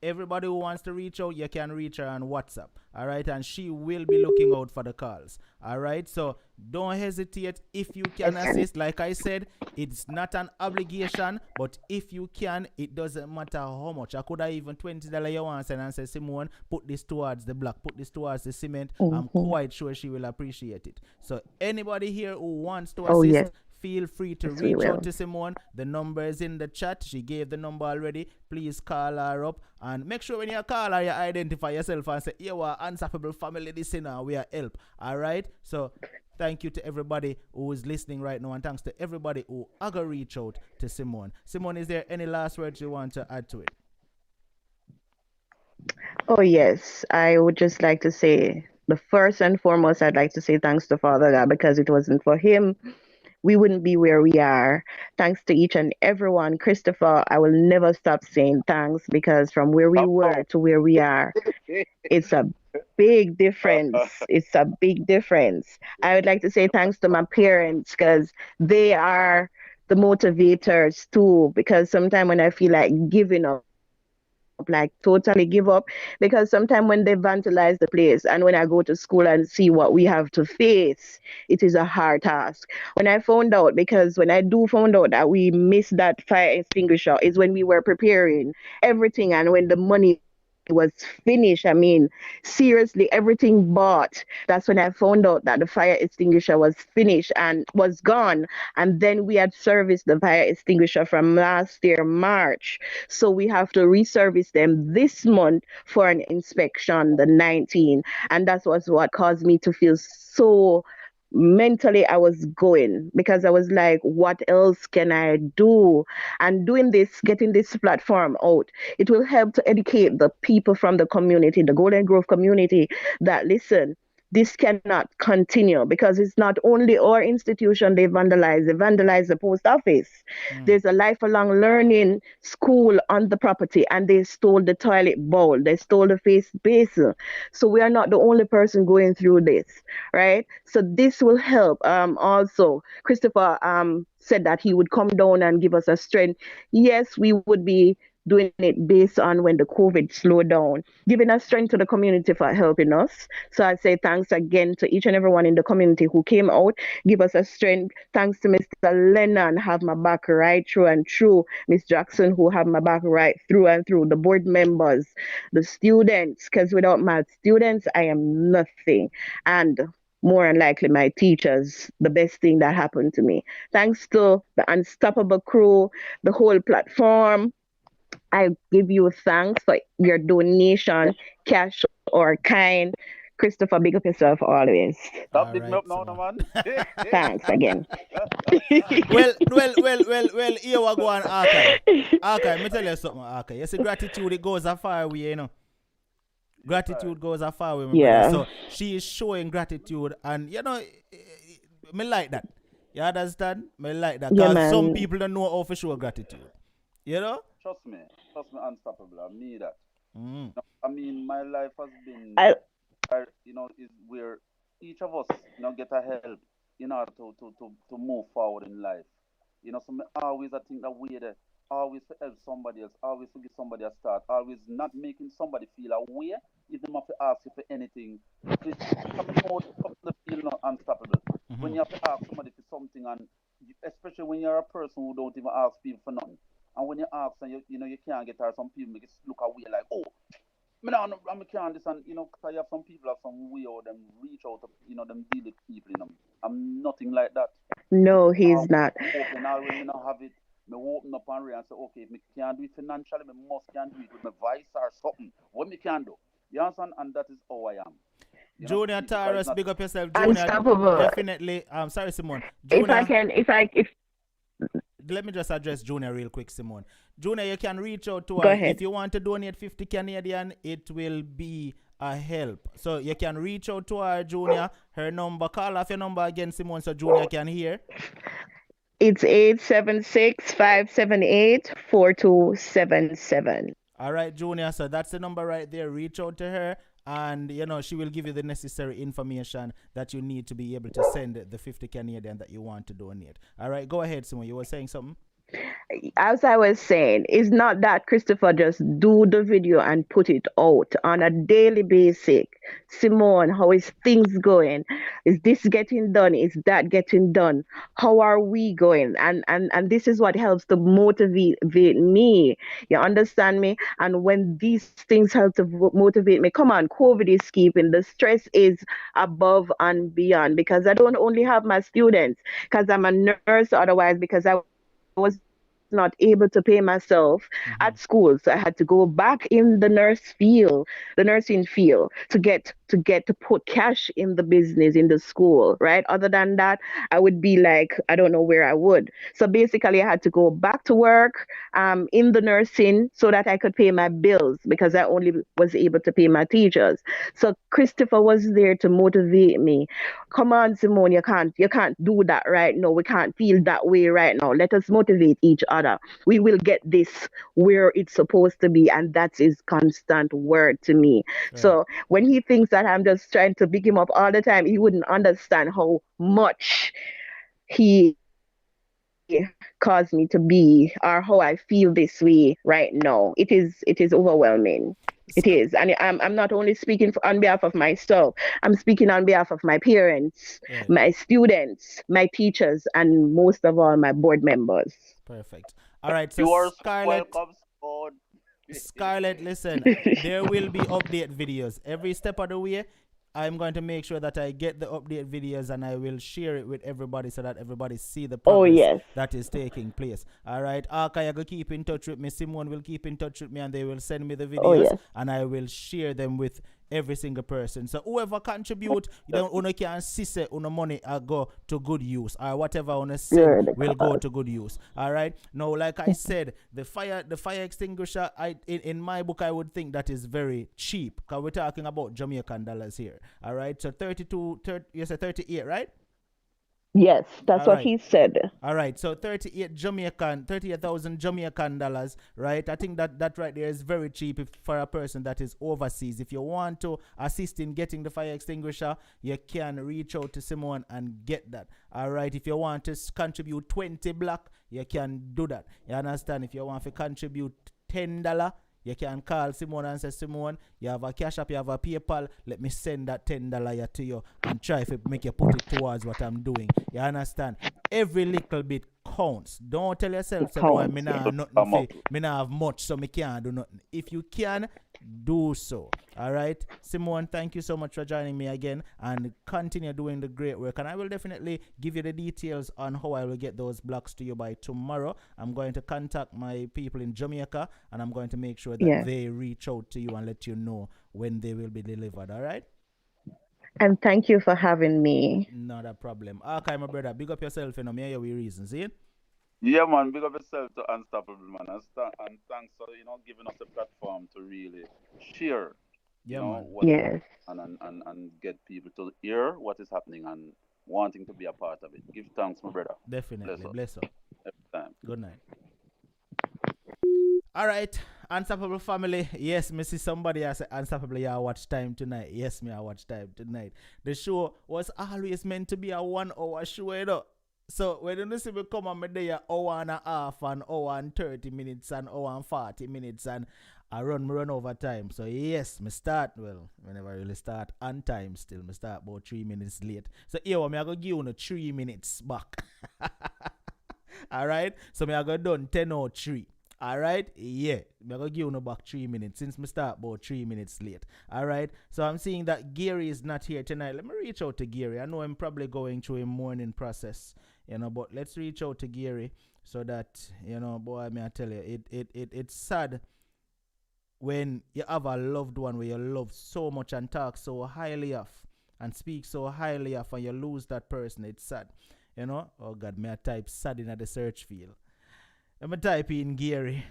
everybody who wants to reach out, you can reach her on WhatsApp. All right, and she will be looking out for the calls. All right, so don't hesitate if you can assist. Like I said, it's not an obligation, but if you can, it doesn't matter how much. I could have even $20 you want and say, Simone, put this towards the block, put this towards the cement. I'm quite sure she will appreciate it. So anybody here who wants to assist, feel free to reach out to Simone. The number is in the chat. She gave the number already. Please call her up and make sure when you call her, you identify yourself and say, you are Unstoppable Family Listener. We are help. All right. So thank you to everybody who is listening right now, and thanks to everybody who are going to reach out to Simone. Simone, is there any last words you want to add to it? Oh, yes. I would just like to say, the first and foremost, I'd like to say thanks to Father God, because it wasn't for him, we wouldn't be where we are. Thanks to each and everyone. Christopher, I will never stop saying thanks, because from where we were to where we are, it's a big difference. It's a big difference. I would like to say thanks to my parents, because they are the motivators too, because sometimes when I feel like giving up, like totally give up, because sometimes when they vandalize the place and when I go to school and see what we have to face, it is a hard task. When I found out, because when I do found out that we missed that fire extinguisher is when we were preparing everything, and when the money was finished, I mean, seriously, everything bought. That's when I found out that the fire extinguisher was finished and was gone. And then we had serviced the fire extinguisher from last year, March. So we have to reservice them this month for an inspection, the 19th. And that was what caused me to feel so mentally I was going, because I was like, what else can I do? And doing this, getting this platform out, it will help to educate the people from the community, the Golden Grove community, that listen, this cannot continue, because it's not only our institution they vandalize the post office. There's a lifelong learning school on the property, and they stole the toilet bowl, they stole the face basin. So we are not the only person going through this, right? So this will help. Also, Christopher said that he would come down and give us a strength. Yes, we would be doing it based on when the COVID slowed down, giving us strength to the community for helping us. So I say thanks again to each and everyone in the community who came out, give us a strength. Thanks to Mr. Lennon, have my back right through and through. Miss Jackson, who have my back right through and through. The board members, the students, because without my students, I am nothing. And more than likely my teachers, the best thing that happened to me. Thanks to the Unstoppable crew, the whole platform, I give you thanks for your donation, cash or kind. Christopher, big up yourself always. Stop bigging up now, man. Thanks again. Well, here we go on, Arkai. Arkai, let me tell you something, Arkai. You see, gratitude, it goes a far way, you know. Gratitude goes a far way, my brother. So she is showing gratitude, and you know, me like that. You understand? Me like that. Because some people don't know how to show gratitude. You know? Trust me, Unstoppable. I mean that. I mean, my life has been, is where each of us, get a help in order to move forward in life. So always I think that we're there, always to help somebody else, always to give somebody a start, always not making somebody feel aware if they have to ask you for anything. It's coming out of the feel unstoppable. When you have to ask somebody for something, and especially when you're a person who don't even ask people for nothing. And when you ask and you can't get her, some people make it look away like, oh, I can't this, and because you have some people have some way or them reach out to them deal with people, I'm nothing like that. No, he's not. Open already, me not have it. Me open up and read and say, okay, if me can't do it financially, me must can do it with my voice or something. What me can do. You understand? And that is how I am. Junior Taurus, big up yourself. Junior, Unstoppable. Definitely. I'm sorry, Simone. Junior, If let me just address Junior real quick, Simone. Junior, you can reach out to Go her. ahead. If you want to donate 50 Canadian, it will be a help. So you can reach out to her, Junior. Her number, call off your number again, Simone, so Junior can hear. It's 876-578-4277. All right, Junior. So that's the number right there. Reach out to her, and she will give you the necessary information that you need to be able to send the 50 Canadian that you want to donate. All right, go ahead, Simone. You were saying something? as I was saying, it's not that Christopher just do the video and put it out on a daily basis. Simone, how is things going? Is this getting done? Is that getting done? How are we going? And this is what helps to motivate me. You understand me? And when these things help to motivate me, come on, COVID is keeping. The stress is above and beyond because I don't only have my students because I'm a nurse, otherwise because I was not able to pay myself at school, so I had to go back in the nursing field to put cash in the business in the school, right? Other than that, I would be like, I don't know where I would. So basically I had to go back to work in the nursing so that I could pay my bills because I only was able to pay my teachers. So Christopher was there to motivate me. Come on, Simone, you can't do that right now. We can't feel that way right now. Let us motivate each other. We will get this where it's supposed to be, and that's his constant word to me. Right. So when he thinks that I'm just trying to big him up all the time, he wouldn't understand how much he caused me to be or how I feel this way right now. It is overwhelming. It is. And I'm not only speaking on behalf of myself, I'm speaking on behalf of my parents, right, my students, my teachers, and most of all, my board members. Perfect. All right. So you are Scarlett, welcome, Scott. Scarlett, listen, there will be update videos every step of the way. I'm going to make sure that I get the update videos and I will share it with everybody so that everybody see the progress that is taking place. All right. Arkai will keep in touch with me. Simone will keep in touch with me and they will send me the videos and I will share them with every single person. So whoever contribute, you don't can see on money go to good use or whatever on send will go to good use. All right. Now, like I said, the fire extinguisher, in my book, I would think that is very cheap because we're talking about Jamaican dollars here. All right. So 38, right? Yes, that's what he said. All right, so 38,000 Jamaican dollars, right? I think that right there is very cheap for a person that is overseas. If you want to assist in getting the fire extinguisher, you can reach out to Simone and get that. All right, if you want to contribute 20 black, you can do that. You understand? If you want to contribute $10, you can call Simone and say, Simone, you have a CASHAPP, you have a PayPal, let me send that $10 to you and try to make you put it towards what I'm doing. You understand? Every little bit counts. Don't tell yourself, so boy, me not have much, so me can't do nothing. If you can, do so. All right, Simone, thank you so much for joining me again and continue doing the great work. And I will definitely give you the details on how I will get those blocks to you by tomorrow. I'm going to contact my people in Jamaica and I'm going to make sure that they reach out to you and let you know when they will be delivered. All right. And thank you for having me. Not a problem. Okay, my brother, big up yourself, you know, me your reasons, see? Yeah, man, big up yourself to Unstoppable, man. And thanks for, giving us a platform to really share, and get people to hear what is happening and wanting to be a part of it. Give thanks, my brother. Definitely. Bless up. Every time. Good night. All right, Unstoppable family. Yes, me see somebody I say Unstoppable, yeah, I watch time tonight. Yes, me I watch time tonight. The show was always meant to be a 1 hour show, you know. So when you see me come on me there, hour and a half and hour and 30 minutes and hour and 40 minutes and I run over time. So yes, me start, well, whenever I really start on time still, me start about 3 minutes late. So here, me I go give you 3 minutes back. All right, so me I go done 10:03. All right, yeah, me I go give you back 3 minutes since me start about 3 minutes late. All right, so I'm seeing that Gary is not here tonight. Let me reach out to Gary. I know I'm probably going through a morning process, but let's reach out to Gary so that, boy, I tell you, it's sad when you have a loved one where you love so much and talk so highly of and speak so highly of and you lose that person. It's sad, Oh God, me I type sad in the search field. Let me type in Gary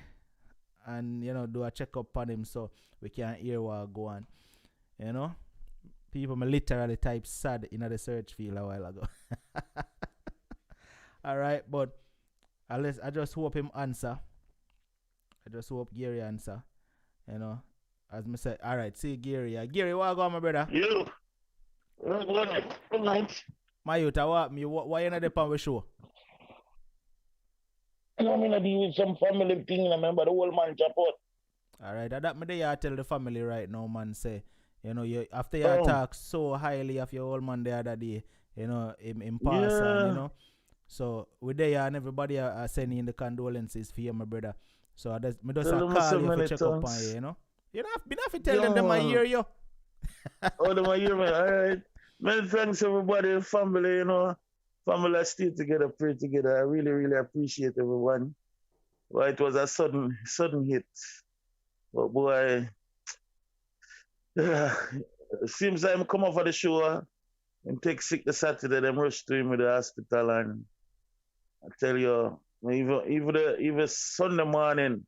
and, do a checkup on him so we can hear what go on. People me literally type sad in the search field a while ago. All right, but I just hope him answer. I just hope Gary answer. As me say, all right, see Gary. Gary, what go on, my brother? You. Good night. My youth, why you not the pan we show? know, I deal with some family thing, I remember the old man chop out. Alright, that me there tell the family right now, man, say, you know, you after you talk so highly of your old man the other day, you know, in pass and, you know. So we there and everybody are sending the condolences for you, my brother. So I just call you to check up on you, you know. You don't have to tell them I hear you. Oh, them I hear me. Alright. Many thanks everybody, family, you know. Family stay together, pray together. I really, really appreciate everyone. Well, it was a sudden hit. But boy, seems like I come off of the show and take sick the Saturday, them rush to him to the hospital, and I tell you, even Sunday morning,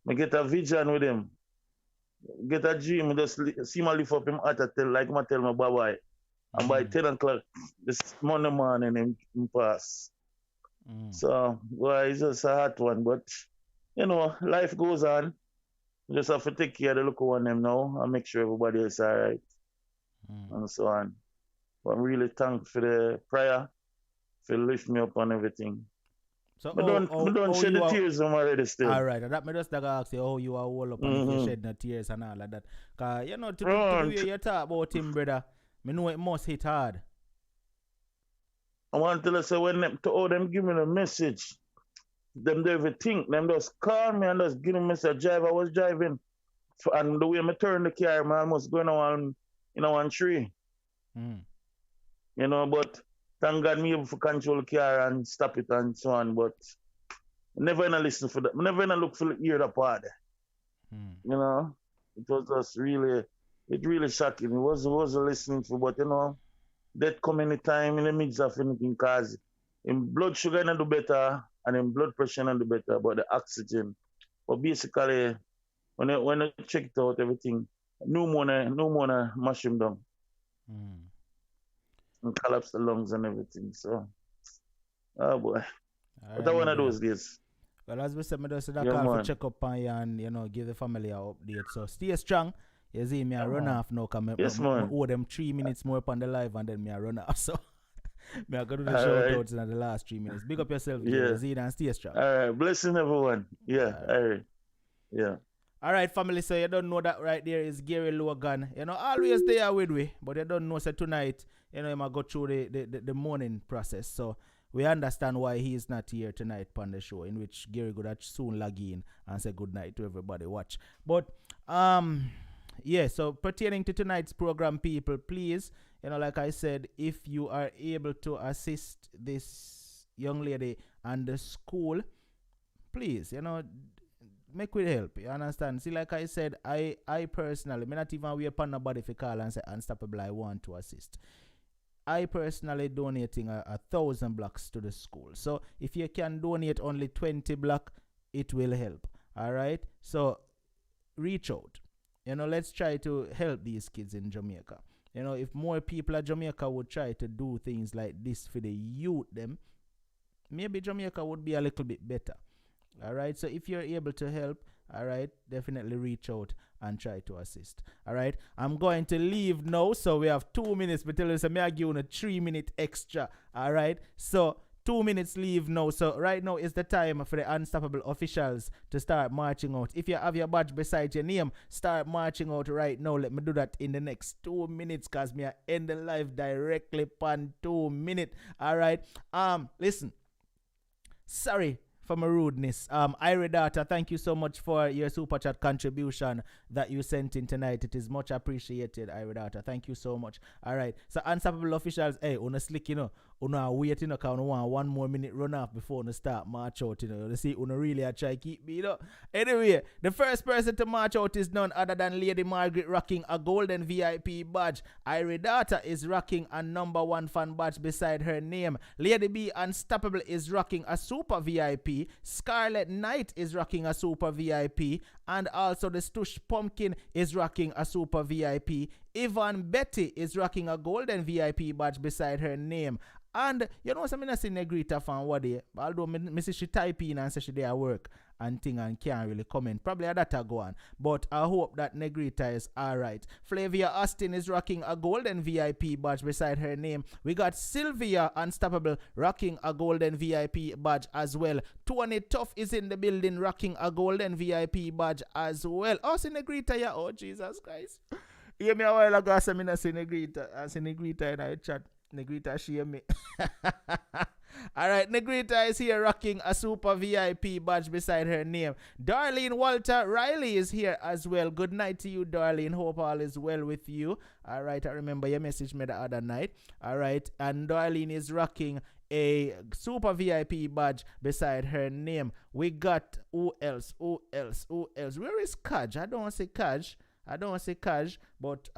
I get a vision with him. Get a dream, just see him lift up him heart, I tell my bye-bye. And by 10 o'clock this Monday morning, him pass. So, boy, it's just a hard one. But, you know, life goes on. You just have to take care of the local one them now and make sure everybody is all right. And so on. But I'm really thankful for the prayer, for lift me up and everything. So I don't shed the tears already still. All right, that me just ask you how you are all up and if you shed no tears and all of that. Because, you know, to the way you talk about him, brother, I know it must hit hard. I want to say when them give me a message, them do everything, them just call me and just give me a message. I was driving, and the way I turn the car, man, I almost going on, you know, on tree. You know, but thank God me able to control the car and stop it and so on. But never gonna listen for that. Never gonna look for the ear the part. You know, it was just really shocking. It was listening for, but you know, that come any time in the midst of anything, cause in blood sugar not do better and in blood pressure not do better, but the oxygen. But basically, when I check it out, everything, pneumonia mash him down. And collapse the lungs and everything. So, oh boy. But one of those days. Well, as we said, I just call for check up on you and, you know, give the family an update. So stay strong. You see me, I run off now because I owe them 3 minutes more upon the live and then me I run off. So, me I go to the shout outs in the last 3 minutes. Big up yourself, you see, and stay strong. All right. Blessing everyone. Yeah. All right. Yeah. All right, family. So you don't know that right there is Gary Logan. You know, always there with we, but you don't know. So tonight, you know, he might go through the morning process. So we understand why he is not here tonight on the show, in which Gary could soon log in and say good night to everybody. Watch. But yeah. So pertaining to tonight's program, people, please, you know, like I said, if you are able to assist this young lady and the school, please, you know, make with help. You understand? See, like I said, I personally, me not even wait upon nobody if you call and say unstoppable, I want to assist. I personally donating 1,000 blocks to the school. So if you can donate only 20 blocks, it will help. All right? So reach out. You know, let's try to help these kids in Jamaica. You know, if more people at Jamaica would try to do things like this for the youth, them, maybe Jamaica would be a little bit better. All right, so if you're able to help, all right, definitely reach out and try to assist. All right, I'm going to leave now, so we have 2 minutes. But tell us, may I give you a 3-minute extra. All right, so 2 minutes leave now. So right now is the time for the Unstoppable officials to start marching out. If you have your badge beside your name, start marching out right now. Let me do that in the next 2 minutes, cause me I end the live directly upon 2 minutes. All right, listen. Sorry for my rudeness. Ira Data, thank you so much for your super chat contribution that you sent in tonight. It is much appreciated, Ira Data. Thank you so much. All right. So, Unstoppable officials, hey, on a slick, you know, una wait, you know, because want 1 more minute run off before you start march out, you know. You see, una really try to keep me, you know. Anyway, the first person to march out is none other than Lady Margaret rocking a golden VIP badge. Ira Data is rocking a #1 fan badge beside her name. Lady B Unstoppable is rocking a super VIP. Scarlet Knight is rocking a super VIP, and also the Stush Pumpkin is rocking a super VIP. Yvonne Betty is rocking a golden VIP badge beside her name. And you know something I see Negrita fan what day, although me see she type in and say she there work and thing and can't really comment. Probably a data go on. But I hope that Negrita is alright. Flavia Austin is rocking a golden VIP badge beside her name. We got Sylvia Unstoppable rocking a golden VIP badge as well. Tony Tough is in the building rocking a golden VIP badge as well. Oh, see Negrita, yeah. Oh, Jesus Christ. Hear me a while ago, I said, I see Negrita. I see Negrita in our chat. Negrita shame me. Alright, Negrita is here rocking a super VIP badge beside her name. Darlene Walter Riley is here as well. Good night to you, Darlene. Hope all is well with you. Alright, I remember your message me the other night. Alright, and Darlene is rocking a super VIP badge beside her name. We got who else? Where is Kaj? I don't want to say Kaj, but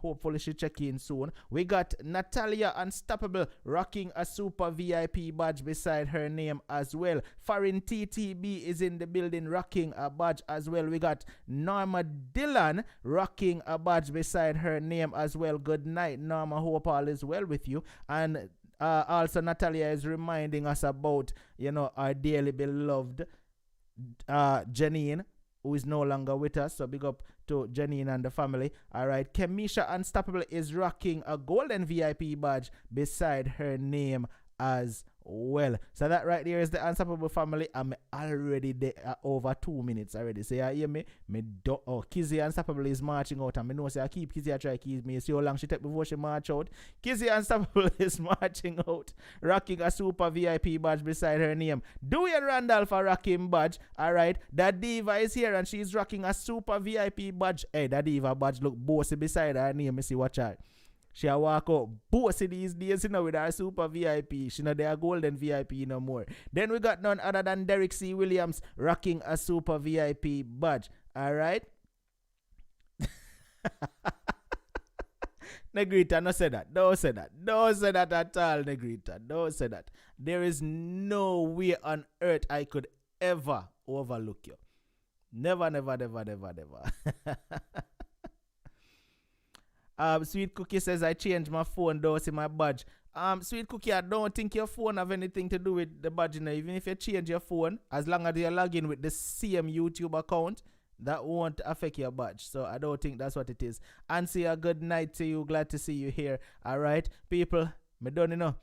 hopefully she check in soon. We got Natalia Unstoppable rocking a super VIP badge beside her name as well. Farin TTB is in the building rocking a badge as well. We got Norma Dillon rocking a badge beside her name as well. Good night, Norma. Hope all is well with you. And also Natalia is reminding us about, our dearly beloved Janine, who is no longer with us. So big up to Janine and the family. Alright, Kemisha Unstoppable is rocking a golden VIP badge beside her name as well. So that right there is the Unstoppable family. I'm already there over 2 minutes already. So you hear me? Kizzy Unstoppable is marching out. And I know say I keep Kizzy, I try to keep me. See how long she take before she march out. Kizzy Unstoppable is marching out, rocking a super VIP badge beside her name. Dwayne Randolph a rocking badge. Alright, that diva is here and she's rocking a super VIP badge. Hey, that diva badge look bossy beside her name. Me see watch out. She a walk out bossy these days, with her super VIP. She not there golden VIP no more. Then we got none other than Derek C. Williams rocking a super VIP badge. Alright? Negrita, no say that. Don't say that. Don't say that at all, Negrita. Don't say that. There is no way on earth I could ever overlook you. Never, never, never, never, never. Sweet Cookie says I changed my phone, don't see my badge. Sweet Cookie, I don't think your phone have anything to do with the badge. Even if you change your phone, as long as you log in with the same YouTube account, that won't affect your badge. So I don't think that's what it is. And say a good night to you. Glad to see you here. Alright, people, me done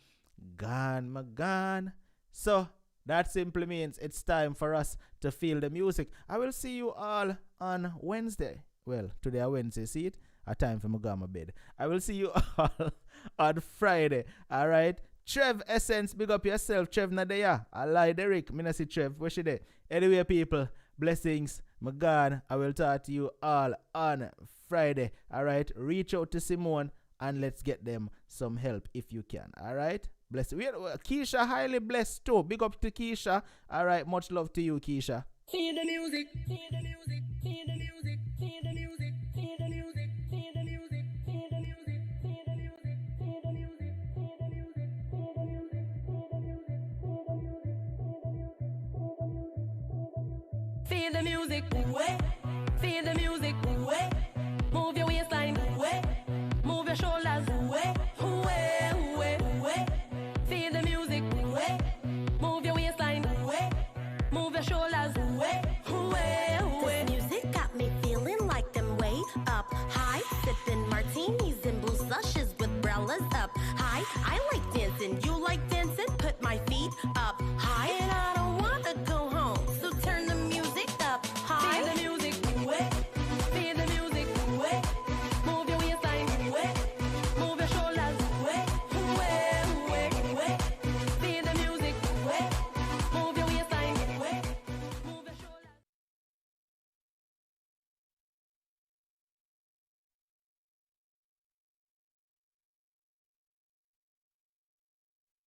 gone. So that simply means it's time for us to feel the music. I will see you all on Wednesday. Well, today is Wednesday, see it? A time for me go on my bed. I will see you all on Friday. Alright. Trev Essence, big up yourself. Trev Nadea. I lie Derek. Me not see Trev. Where she there? Anyway, people, blessings. My God, I will talk to you all on Friday. Alright. Reach out to Simone and let's get them some help if you can. Alright. Bless you. Keisha highly blessed too. Big up to Keisha. Alright. Much love to you, Keisha. See the music. See the music. See the music. See the music. See the music. See the music. See the music. See the music. See the music. See the music. See the music. See the music. See the music. Move your waistline. Move your shoulders.